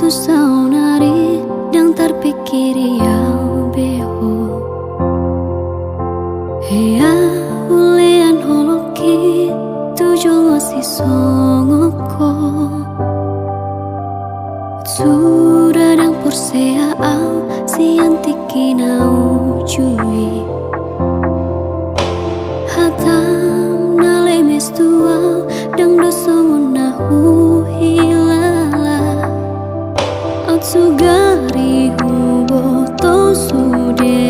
tu saunari dan terpikir yang beho. Hea ulian holoki tujuh masih songoko. Sudah dan porsea au si antiki nau cui. Hatam na lemes tua dan dosa munahu hilala. Atsugari hubo to sude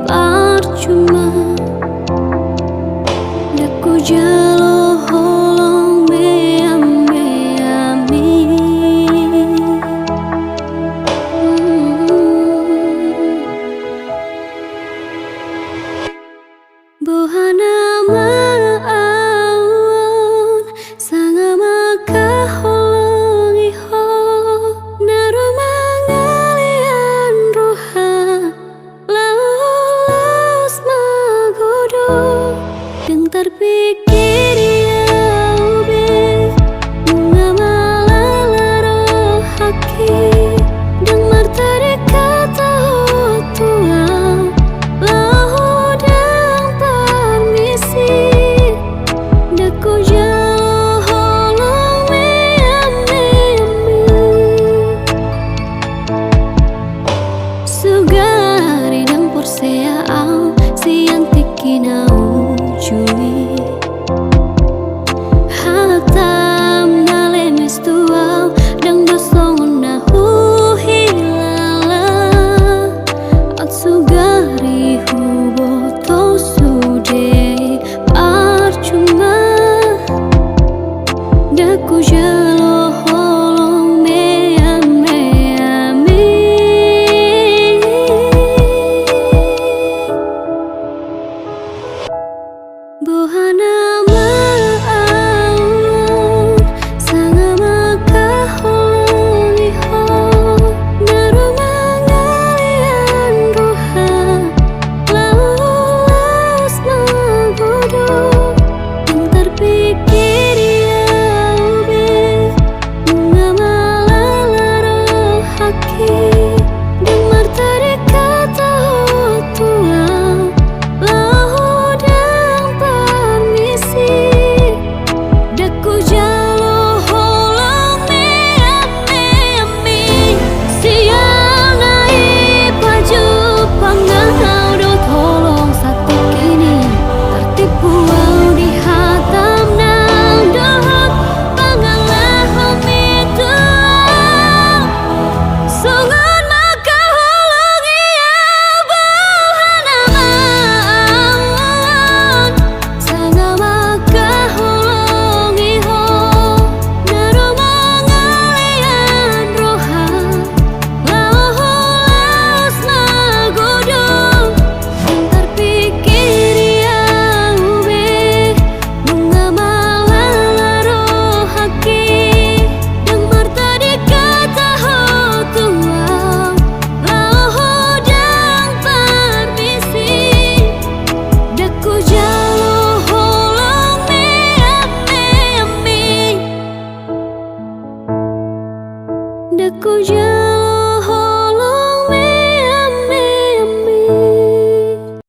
parcuma. Daku jalo holong meam meami. Bohana maawon sanga maka holongi ho naro mangalian roha laus magodo yang terpikir ya ube bunga malala haki dan martari kata tua lahu dan permisi daku jauh holong meami sugari dan porsea au si antiki nau cui. Hatam na lemes tua dan dosong nahu hilala. Atsugari hubo to sude parcuma. Daku jalo holong meam meami. Bohana maawon sanga maka holongi ho naro mangalian roha laus magodo yang terpikir ya ube bunga malala haki dan martari kata tua lahu dan permisi daku jalo holong meami sianai paju pangau do tolong satu kini tertipu au di hatam nang dohot pangalah homi tua sungun maka holongi ya bohana maawon sanga maka holongi ho naro mangalian roha laus magodo yang terpikir ya ube bunga malala haki dan martadi kata tua lahu dan permisi daku jalo holong meami daku jalo